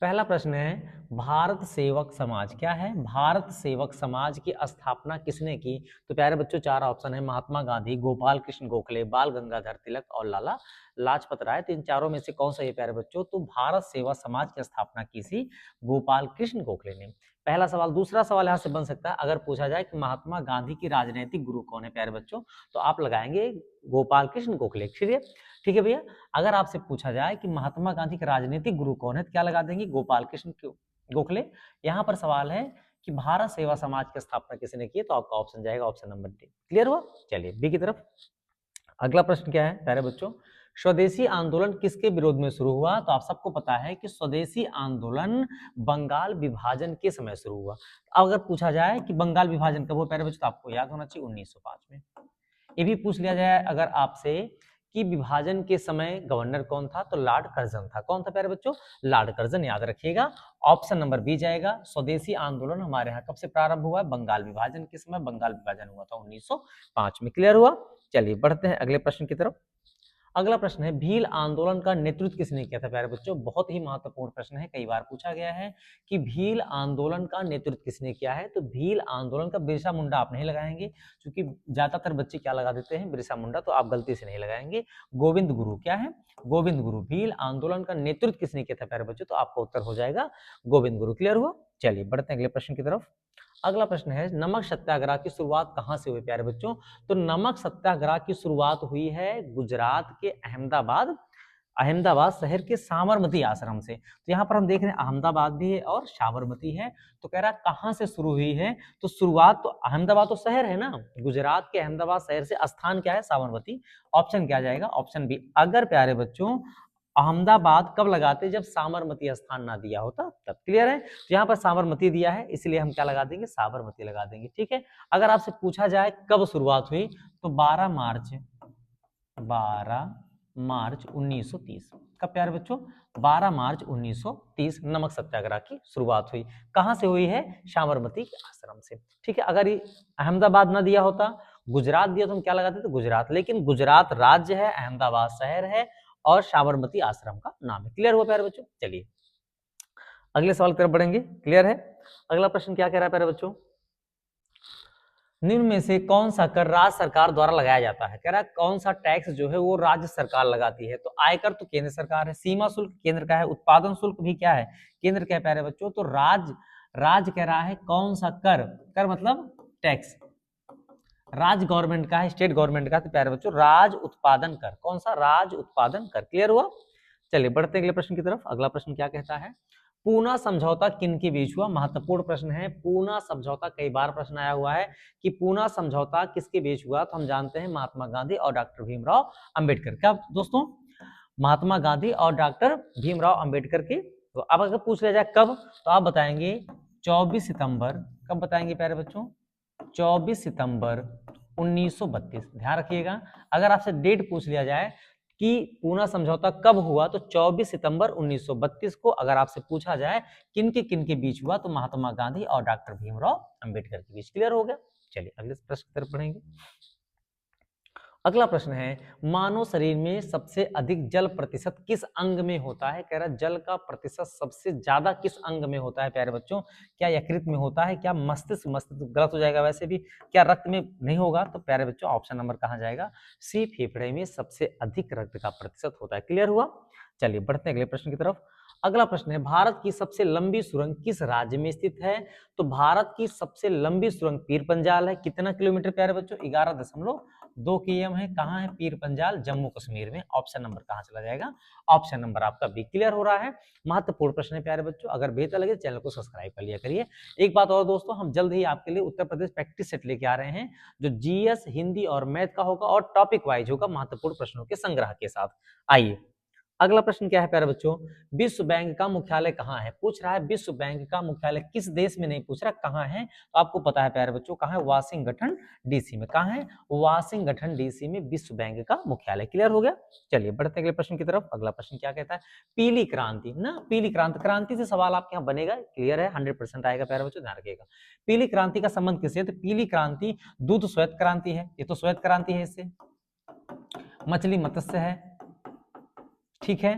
पहला प्रश्न है भारत सेवक समाज क्या है? भारत सेवक समाज की स्थापना किसने की? तो प्यारे बच्चों चार ऑप्शन है, महात्मा गांधी, गोपाल कृष्ण गोखले, बाल गंगाधर तिलक और लाला लाजपत राय। तो इन चारों में से कौन सा है प्यारे बच्चों? तो भारत सेवा समाज की स्थापना की थी गोपाल कृष्ण गोखले ने। पहला सवाल। दूसरा सवाल यहाँ से बन सकता है, अगर पूछा जाए कि महात्मा गांधी की राजनीतिक गुरु कौन है प्यारे बच्चों, तो आप लगाएंगे गोपाल कृष्ण गोखले। ठीक है भैया। अगर आपसे पूछा जाए कि महात्मा गांधी के राजनीतिक गुरु कौन है, तो क्या लगा देंगे? गोपाल कृष्ण गोखले। यहाँ पर सवाल है कि भारत सेवा समाज की स्थापना किसने की है, तो आपका ऑप्शन जाएगा ऑप्शन नंबर डी। क्लियर हुआ? चलिए बी की तरफ। अगला प्रश्न क्या है प्यारे बच्चों? स्वदेशी आंदोलन किसके विरोध में शुरू हुआ? तो आप सबको पता है कि स्वदेशी आंदोलन बंगाल विभाजन के समय शुरू हुआ। अगर पूछा जाए कि बंगाल विभाजन कब हुआ प्यारे बच्चों, तो आपको याद होना चाहिए 1905 में। ये भी पूछ लिया जाए अगर आपसे कि विभाजन के समय गवर्नर कौन था, तो लॉर्ड कर्जन था। कौन था प्यारे बच्चों? लॉर्ड कर्जन, याद रखिएगा। ऑप्शन नंबर बी जाएगा। स्वदेशी आंदोलन हमारे यहाँ कब से प्रारंभ हुआ? बंगाल विभाजन के समय। बंगाल विभाजन हुआ था 1905 में। क्लियर हुआ? चलिए बढ़ते हैं अगले प्रश्न की तरफ। अगला प्रश्न है भील आंदोलन का नेतृत्व किसने किया था प्यारे बच्चों? बहुत ही महत्वपूर्ण प्रश्न है, कई बार पूछा गया है कि भील आंदोलन का नेतृत्व किसने किया है। तो भील आंदोलन का बिरसा मुंडा आप नहीं लगाएंगे, क्योंकि ज्यादातर बच्चे क्या लगा देते हैं? बिरसा मुंडा, तो आप गलती से नहीं लगाएंगे। गोविंद गुरु। क्या है? गोविंद गुरु। भील आंदोलन का नेतृत्व किसने किया था प्यारे बच्चों? तो आपका उत्तर हो जाएगा गोविंद गुरु। क्लियर हुआ? चलिए बढ़ते हैं अगले प्रश्न की तरफ। अगला प्रश्न है नमक सत्याग्रह की शुरुआत कहां से हुई प्यारे बच्चों? तो नमक सत्याग्रह की शुरुआत हुई है गुजरात के अहमदाबाद शहर के साबरमती आश्रम से। तो यहाँ पर हम देख रहे हैं अहमदाबाद भी है और साबरमती है। तो कह रहा कहां से शुरू हुई है? तो शुरुआत तो अहमदाबाद तो शहर है ना, गुजरात के अहमदाबाद शहर से। स्थान क्या है? साबरमती। ऑप्शन क्या जाएगा? Option B. अगर प्यारे बच्चों अहमदाबाद कब लगाते? जब साबरमती स्थान ना दिया होता तब। क्लियर है? तो यहाँ पर साबरमती दिया है, इसलिए हम क्या लगा देंगे? साबरमती लगा देंगे। ठीक है। अगर आपसे पूछा जाए कब शुरुआत हुई, तो 12 मार्च 1930। कब प्यारे बच्चों? 12 मार्च 1930 नमक सत्याग्रह की शुरुआत हुई। कहां से हुई है? साबरमती के आश्रम से। ठीक है। अगर अहमदाबाद ना दिया होता, गुजरात दिया, तो हम क्या लगाते? तो गुजरात। लेकिन गुजरात राज्य है, अहमदाबाद शहर है और साबरमती आश्रम का नाम है। क्लियर हुआ प्यारे बच्चों? चलिए अगले सवाल की तरफ बढ़ेंगे। क्लियर है? अगला प्रश्न क्या कह रहा है प्यारे बच्चों? निम्न में से कौन सा कर राज्य सरकार द्वारा लगाया जाता है? कह रहा है कौन सा टैक्स जो है वो राज्य सरकार लगाती है? तो आयकर तो केंद्र सरकार है, सीमा शुल्क केंद्र का है, उत्पादन शुल्क भी क्या है? केंद्र का है प्यारे बच्चों। तो राज्य कह रहा है कौन सा कर मतलब टैक्स राज्य गवर्नमेंट का है, स्टेट गवर्नमेंट का। तो प्यारे बच्चों राज्य उत्पादन कर। कौन सा? राज्य उत्पादन कर। क्लियर हुआ? चलिए बढ़ते अगले प्रश्न की तरफ। अगला प्रश्न क्या कहता है? पूना समझौता किन के बीच हुआ? महत्वपूर्ण प्रश्न है। पूना समझौता कई बार प्रश्न आया हुआ है कि पूना समझौता किसके बीच हुआ? तो हम जानते हैं महात्मा गांधी और डॉक्टर भीमराव अंबेडकर। क्या दोस्तों? महात्मा गांधी और डॉक्टर भीमराव अंबेडकर के। तो अब अगर पूछ लिया जाए कब, तो आप बताएंगे 24 सितंबर। कब बताएंगे प्यारे बच्चों? 24 सितंबर 1932। ध्यान रखिएगा, अगर आपसे डेट पूछ लिया जाए कि पूना समझौता कब हुआ, तो 24 सितंबर 1932 को अगर आपसे पूछा जाए किन के बीच हुआ, तो महात्मा गांधी और डॉक्टर भीमराव अंबेडकर के बीच। क्लियर हो गया? चलिए अगले प्रश्न की तरफ बढ़ेंगे। अगला प्रश्न है मानव शरीर में सबसे अधिक जल प्रतिशत किस अंग में होता है? कह रहा है जल का प्रतिशत सबसे ज्यादा किस अंग में होता है प्यारे बच्चों? क्या यकृत में होता है? क्या मस्तिष्क गलत हो जाएगा वैसे भी। क्या रक्त में नहीं होगा? तो प्यारे बच्चों ऑप्शन नंबर कहाँ जाएगा? सी, फेफड़े में सबसे अधिक रक्त का प्रतिशत होता है। क्लियर हुआ? चलिए बढ़ते हैं अगले प्रश्न की तरफ। अगला प्रश्न है भारत की सबसे लंबी सुरंग किस राज्य में स्थित है? तो भारत की सबसे लंबी सुरंग पीर पंजाल है। कितना किलोमीटर प्यारे बच्चों? 11.2 km है। कहाँ है? पीर पंजाल, जम्मू कश्मीर में। ऑप्शन नंबर कहाँ चला जाएगा? ऑप्शन नंबर आपका बी। क्लियर हो रहा है? महत्वपूर्ण प्रश्न है प्यारे बच्चों। अगर बेहतर लगे चैनल को सब्सक्राइब कर लिया करिए। एक बात और दोस्तों, हम जल्द ही आपके लिए उत्तर प्रदेश प्रैक्टिस सेट लेके आ रहे हैं, जो जीएस, हिंदी और मैथ का होगा और टॉपिक वाइज होगा, महत्वपूर्ण प्रश्नों के संग्रह के साथ। आइए अगला प्रश्न क्या है प्यारे बच्चों? विश्व बैंक का मुख्यालय कहाँ है? पूछ रहा है विश्व बैंक का मुख्यालय किस देश में, नहीं पूछ रहा कहाँ है। तो आपको पता है प्यारे बच्चों कहाँ है? वाशिंगटन डीसी में। कहाँ है? वाशिंगटन डीसी में विश्व बैंक का मुख्यालय। क्लियर हो गया? चलिए बढ़ते अगले प्रश्न की तरफ। अगला प्रश्न क्या कहता है? पीली क्रांति ना, पीली क्रांति से सवाल आपके यहाँ बनेगा। क्लियर है? 100% आएगा प्यारे बच्चों, ध्यान रखिएगा। पीली क्रांति का संबंध किससे? तो पीली क्रांति दूध श्वेत क्रांति है, ये तो श्वेत क्रांति है, इससे मछली मत्स्य है, ठीक है।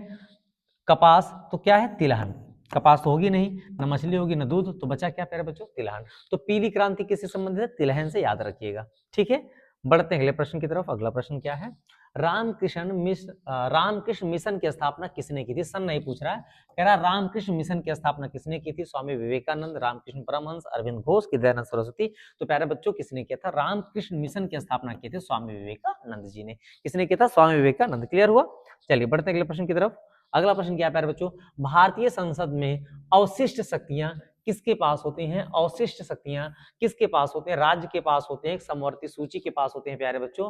कपास तो क्या है? तिलहन। कपास तो होगी नहीं, न मछली होगी न दूध, तो बचा क्या प्यारे बच्चों, तिलहन। तो पीली क्रांति किससे संबंधित है, तिलहन से, याद रखिएगा। ठीक है, बढ़ते हैं अगले प्रश्न की तरफ। अगला प्रश्न क्या है, रामकृष्ण मिशन की स्थापना किसने की थी। सन नहीं पूछ रहा है, कह रहा रामकृष्ण मिशन की स्थापना किसने की थी। स्वामी विवेकानंद, रामकृष्ण परमहंस, अरविंद घोष की, दयानंद सरस्वती। तो प्यारे बच्चों किसने किया था, रामकृष्ण मिशन की स्थापना की थी स्वामी विवेकानंद जी ने। किसने किया था, स्वामी विवेकानंद। क्लियर हुआ। चलिए बढ़ते हैं अगले प्रश्न की तरफ। अगला प्रश्न क्या है प्यारे बच्चों, भारतीय संसद में अवशिष्ट शक्तियां किसके पास होती हैं। अवशिष्ट शक्तियां किसके पास होते हैं, राज्य के पास होते हैं, समवर्ती सूची के पास होते हैं प्यारे बच्चों,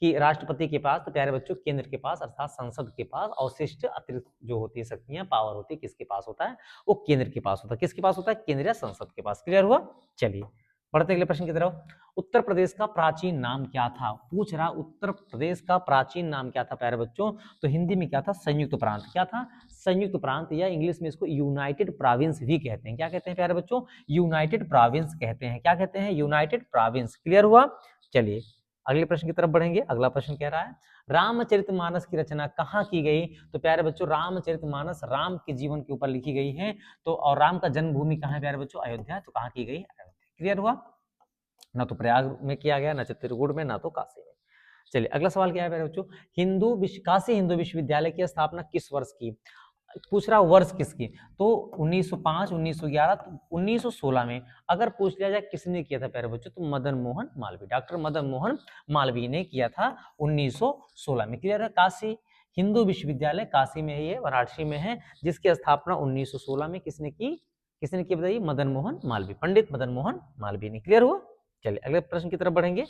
कि राष्ट्रपति के पास। तो प्यारे बच्चों केंद्र के पास अर्थात संसद के पास अवशिष्ट अतिरिक्त जो होती है शक्तियां, पावर होती है, किसके पास होता है, वो केंद्र के पास होता है। किसके पास होता है, केंद्र या संसद के पास। क्लियर हुआ। चलिए बढ़ते अगले प्रश्न की तरफ। उत्तर प्रदेश का प्राचीन नाम क्या था, पूछ रहा उत्तर प्रदेश का प्राचीन नाम क्या था प्यारे बच्चों। तो हिंदी में क्या था, संयुक्त प्रांत। क्या था, संयुक्त प्रांत, या इंग्लिश में इसको यूनाइटेड प्रोविंस भी कहते हैं। क्या कहते हैं प्यारे बच्चों, यूनाइटेड प्रोविंस कहते हैं। क्या कहते हैं, यूनाइटेड प्रोविंस। क्लियर हुआ। चलिए अगले प्रश्न की तरफ बढ़ेंगे। अगला प्रश्न कह रहा है, रामचरितमानस की रचना कहाँ की गई। तो प्यारे बच्चों रामचरितमानस राम के जीवन के ऊपर लिखी गई है। तो और राम का जन्मभूमि कहाँ है प्यारे बच्चों, अयोध्या। तो कहाँ की गई, अयोध्या। क्लियर हुआ। ना तो प्रयाग में किया गया, ना चित्रकूट में, ना तो काशी में। चलिए अगला सवाल क्या है प्यारे बच्चों, काशी हिंदू विश्वविद्यालय की स्थापना किस वर्ष की। पूछ रहा वर्ष किसकी। तो 1905, 1911, 1916 में। अगर पूछ लिया जाए किसने किया था प्यारे बच्चों, तो मदन मोहन मालवीय, डॉक्टर मदन मोहन मालवीय ने किया था 1916 में। क्लियर है। काशी हिंदू विश्वविद्यालय काशी में ही है, वाराणसी में है, जिसकी स्थापना 1916 में किसने की, बताइए, मदन मोहन मालवीय, पंडित मदन मोहन मालवीय ने। क्लियर हुआ। चलिए अगले प्रश्न की तरफ बढ़ेंगे।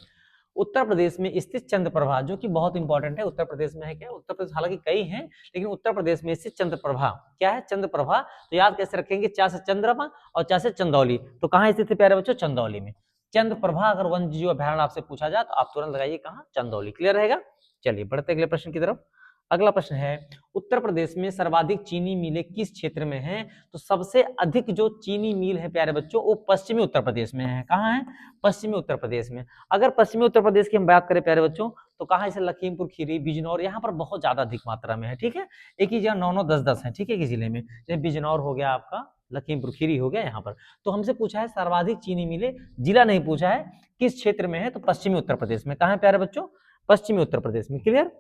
उत्तर प्रदेश में स्थित चंद्रप्रभा, जो कि बहुत इंपॉर्टेंट है, उत्तर प्रदेश में है क्या, उत्तर प्रदेश हालांकि कई हैं, लेकिन उत्तर प्रदेश में स्थित चंद्रप्रभा क्या है, चंद्रप्रभा। तो याद कैसे रखेंगे, चा से चंद्रमा और चा से चंदौली। तो कहाँ स्थित है प्यारे बच्चों, चंदौली में। चंद्रप्रभा अगर वन्य जीव अभयारण्य आपसे पूछा जाए तो आप तुरंत लगाइए कहाँ, चंदौली। क्लियर रहेगा। चलिए बढ़ते अगले प्रश्न की तरफ। अगला प्रश्न है, उत्तर प्रदेश में सर्वाधिक चीनी मिलें किस क्षेत्र में हैं। तो सबसे अधिक जो चीनी मिल है प्यारे बच्चों, वो पश्चिमी उत्तर प्रदेश में है। कहाँ है, पश्चिमी उत्तर प्रदेश में। अगर पश्चिमी उत्तर प्रदेश की हम बात करें प्यारे बच्चों, तो कहाँ, जैसे लखीमपुर खीरी, बिजनौर, यहाँ पर बहुत ज्यादा अधिक मात्रा में है। ठीक है, एक ही जगह 9-9, 10-10 है। ठीक है, कि जिले में जैसे बिजनौर हो गया आपका, लखीमपुर खीरी हो गया यहाँ पर। तो हमसे पूछा है सर्वाधिक चीनी मिले, जिला नहीं पूछा है, किस क्षेत्र में है, तो पश्चिमी उत्तर प्रदेश में। कहाँ है प्यारे बच्चों, पश्चिमी उत्तर प्रदेश में। क्लियर।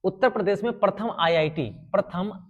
उत्तर प्रदेश में प्रथम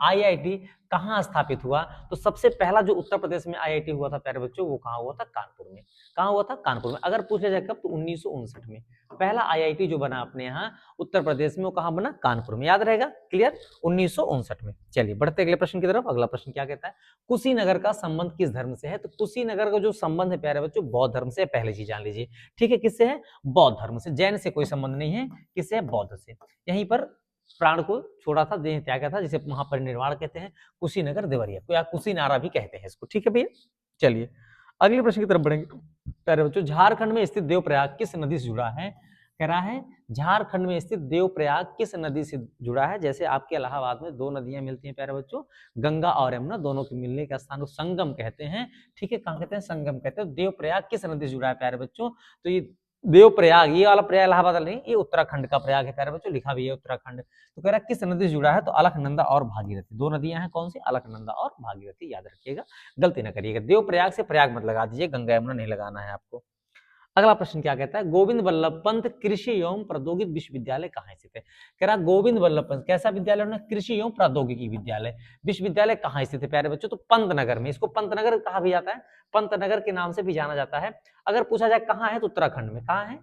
आईआईटी कहाँ स्थापित हुआ। तो सबसे पहला जो उत्तर प्रदेश में आईआईटी हुआ था प्यारे बच्चों, वो कहाँ हुआ था, कानपुर में। कहाँ हुआ था, कानपुर में। अगर पूछा जाए कब, तो 1959 में पहला आईआईटी जो बना अपने यहाँ उत्तर प्रदेश में, वो कहाँ बना, कानपुर में। याद रहेगा। क्लियर, 1959 में। चलिए बढ़ते अगले प्रश्न की तरफ। अगला प्रश्न क्या कहता है, कुशीनगर का संबंध किस धर्म से है। तो कुशीनगर का जो संबंध है प्यारे बच्चों, बौद्ध धर्म से। पहले चीज जान लीजिए। ठीक है, किससे है, बौद्ध धर्म से। जैन से कोई संबंध नहीं है, किससे है, बौद्ध से। यहीं पर प्राण को छोड़ा था, देह त्यागा था, जिसे महापरिनिर्वाण कहते हैं, कुशीनगर देवरिया को, या कुशीनारा भी कहते हैं इसको। ठीक है भैया। चलिए अगले प्रश्न की तरफ बढ़ेंगे प्यारे बच्चों। झारखंड में स्थित देवप्रयाग किस नदी से जुड़ा है। कह रहा है झारखंड में स्थित देवप्रयाग किस नदी से जुड़ा है। जैसे आपके इलाहाबाद में दो नदियां मिलती हैं प्यारे बच्चों, गंगा और यमुना, दोनों के मिलने का स्थान को संगम कहते हैं। ठीक है, कहाँ कहते हैं, संगम कहते हैं। देवप्रयाग किस नदी से जुड़ा है प्यारे बच्चों, तो ये देवप्रयाग, ये वाला प्रयाग इलाहाबाद नहीं, ये उत्तराखंड का प्रयाग है प्यारे बच्चों, लिखा भी है उत्तराखंड। तो कह रहा है किस नदी से जुड़ा है, तो अलकनंदा और भागीरथी। दो नदियां हैं, कौन सी, अलकनंदा और भागीरथी। याद रखिएगा, गलती ना करिएगा, देवप्रयाग से प्रयाग मत लगा दीजिए, गंगा यमुना नहीं लगाना है आपको। अगला प्रश्न क्या कहता है, गोविंद वल्लभ पंत कृषि एवं प्रौद्योगिक विश्वविद्यालय कहाँ स्थित है। कह रहा गोविंद वल्लभ पंत कैसा विद्यालय होना, कृषि एवं प्रौद्योगिकी विद्यालय विश्वविद्यालय कहाँ स्थित है प्यारे बच्चों, तो पंतनगर में। इसको पंतनगर कहा भी जाता है, पंतनगर के नाम से भी जाना जाता है। अगर पूछा जाए कहाँ है, तो उत्तराखंड में। कहाँ है,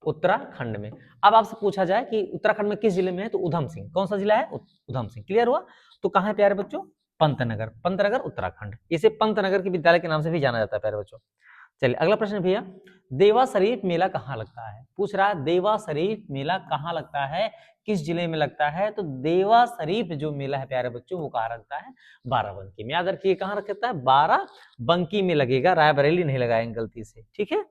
उत्तराखंड में। अब आपसे पूछा जाए कि उत्तराखंड में किस जिले में है, तो उधम सिंह। कौन सा जिला है, उधम सिंह। क्लियर हुआ। तो कहाँ है प्यारे बच्चों, पंतनगर। पंतनगर उत्तराखंड, इसे पंतनगर के विद्यालय के नाम से भी जाना जाता है प्यारे बच्चों। चलिए अगला प्रश्न भैया, देवा शरीफ मेला कहाँ लगता है। पूछ रहा है देवा शरीफ मेला कहाँ लगता है, किस जिले में लगता है। तो देवा शरीफ जो मेला है प्यारे बच्चों, वो कहाँ लगता है, बाराबंकी में। याद रखिए कहाँ रखता है, बाराबंकी में लगेगा, रायबरेली नहीं लगाएंगे गलती से। ठीक है।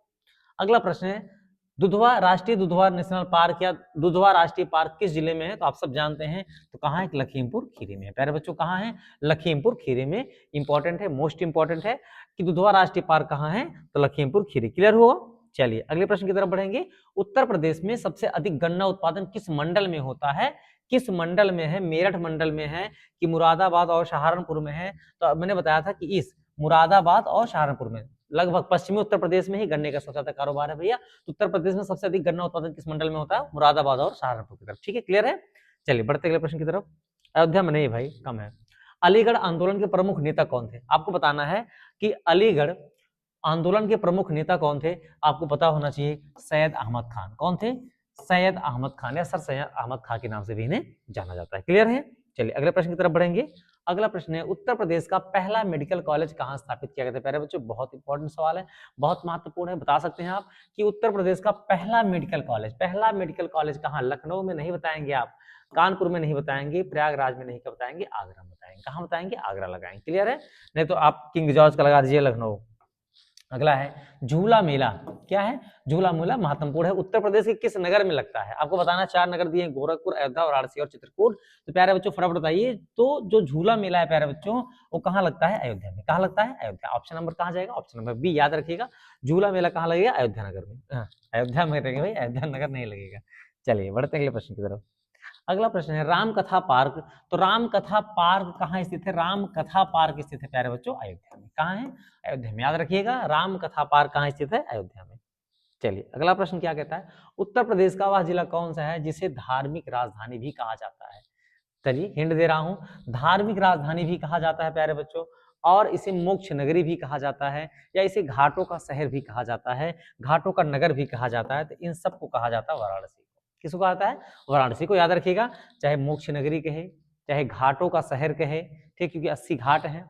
अगला प्रश्न है, दुधवा राष्ट्रीय दुधवा नेशनल पार्क या दुधवा राष्ट्रीय पार्क किस जिले में है, तो आप सब जानते हैं, तो कहाँ है, लखीमपुर खीरी में। प्यारे बच्चों कहाँ है, लखीमपुर खीरी में। इंपॉर्टेंट है, मोस्ट इंपॉर्टेंट है कि दुधवा राष्ट्रीय पार्क कहाँ है, तो लखीमपुर खीरी। क्लियर हुआ। चलिए अगले प्रश्न की तरफ बढ़ेंगे। उत्तर प्रदेश में सबसे अधिक गन्ना उत्पादन किस मंडल में होता है, किस मंडल में है, मेरठ मंडल में है कि मुरादाबाद और सहारनपुर में है? तो मैंने बताया था कि इस मुरादाबाद और सहारनपुर में, लगभग पश्चिमी उत्तर प्रदेश में ही गन्ने का सबसे ज्यादा कारोबार है भैया। तो उत्तर प्रदेश में सबसे अधिक गन्ना उत्पादन किस मंडल में होता है? मुरादाबाद और सहारनपुर की तरफ। ठीक है, क्लियर है? चलिए बढ़ते अगले प्रश्न की तरफ। अयोध्या में नहीं भाई, कम है। अलीगढ़ आंदोलन के प्रमुख नेता कौन थे? आपको बताना है कि अलीगढ़ आंदोलन के प्रमुख नेता कौन थे? आपको पता होना चाहिए, सैयद अहमद खान। कौन थे? सैयद अहमद खान, या सर सैयद अहमद खान के नाम से भी इन्हें जाना जाता है। क्लियर है? चलिए अगले प्रश्न की तरफ बढ़ेंगे। अगला प्रश्न है, उत्तर प्रदेश का पहला मेडिकल कॉलेज कहाँ स्थापित किया गया था? प्यारे बच्चों, बहुत इंपॉर्टेंट सवाल है, बहुत महत्वपूर्ण है। बता सकते हैं आप कि उत्तर प्रदेश का पहला मेडिकल कॉलेज कहाँ? लखनऊ में नहीं बताएंगे आप, कानपुर में नहीं बताएंगे, प्रयागराज में नहीं बताएंगे, आगरा में बताएंगे। कहाँ बताएंगे? आगरा लगाएंगे। क्लियर है? नहीं तो आप किंग जॉर्ज का लगा दीजिए लखनऊ। अगला है झूला मेला। क्या है? झूला मेला महत्वपूर्ण है, उत्तर प्रदेश के किस नगर में लगता है? आपको बताना, 4 नगर दिए, गोरखपुर, अयोध्या, वाराणसी और चित्रकूट। तो प्यारे बच्चों फटाफट बताइए, तो जो झूला मेला है प्यारे बच्चों, वो कहाँ लगता है? अयोध्या में। कहाँ लगता है? अयोध्या। ऑप्शन नंबर कहाँ जाएगा? ऑप्शन नंबर बी, याद रखिएगा। झूला मेला कहाँ लगेगा? अयोध्या नगर में। अयोध्या में लगेगा भाई, अयोध्या नगर नहीं लगेगा। चलिए बढ़ते अगले प्रश्न की तरफ। अगला प्रश्न है रामकथा पार्क। तो रामकथा पार्क कहाँ स्थित है? रामकथा पार्क स्थित है प्यारे बच्चों अयोध्या में। कहाँ है? अयोध्या में। याद रखिएगा, रामकथा पार्क कहाँ स्थित है? अयोध्या में। चलिए अगला प्रश्न क्या कहता है, उत्तर प्रदेश का वह जिला कौन सा है जिसे धार्मिक राजधानी भी कहा जाता है? चलिए हिंट दे रहा हूं, धार्मिक राजधानी भी कहा जाता है प्यारे बच्चों, और इसे मोक्ष नगरी भी कहा जाता है, या इसे घाटों का शहर भी कहा जाता है, घाटों का नगर भी कहा जाता है। तो इन सबको कहा जाता है वाराणसी। किसको कहा जाता है? वाराणसी को। याद रखिएगा, चाहे मोक्ष नगरी कहे, चाहे घाटों का शहर कहे, ठीक, क्योंकि 80 घाट हैं,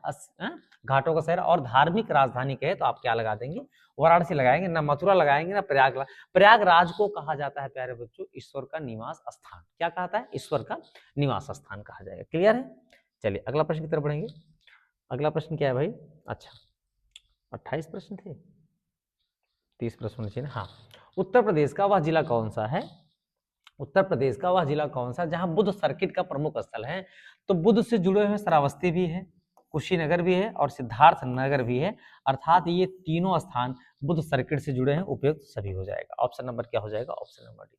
घाटों का शहर, और धार्मिक राजधानी कहे तो आप क्या लगा देंगे? वाराणसी लगाएंगे, ना मथुरा लगाएंगे, ना प्रयागराज। प्रयागराज को कहा जाता है प्यारे बच्चों ईश्वर का निवास स्थान। क्या कहता है? ईश्वर का निवास स्थान कहा जाएगा। क्लियर है? चलिए अगला प्रश्न की तरफ बढ़ेंगे। अगला प्रश्न क्या है भाई? अच्छा 28 प्रश्न थे, 30 प्रश्न होने चाहिए ना। हाँ, उत्तर प्रदेश का वह जिला कौन सा है? उत्तर प्रदेश का वह जिला कौन सा जहां बुद्ध सर्किट का प्रमुख स्थल है? तो बुद्ध से जुड़े हुए श्रावस्ती भी है, कुशीनगर भी है, और सिद्धार्थ नगर भी है। अर्थात ये तीनों स्थान बुद्ध सर्किट से जुड़े हैं, उपयुक्त सभी हो जाएगा। ऑप्शन नंबर क्या हो जाएगा? Option number D.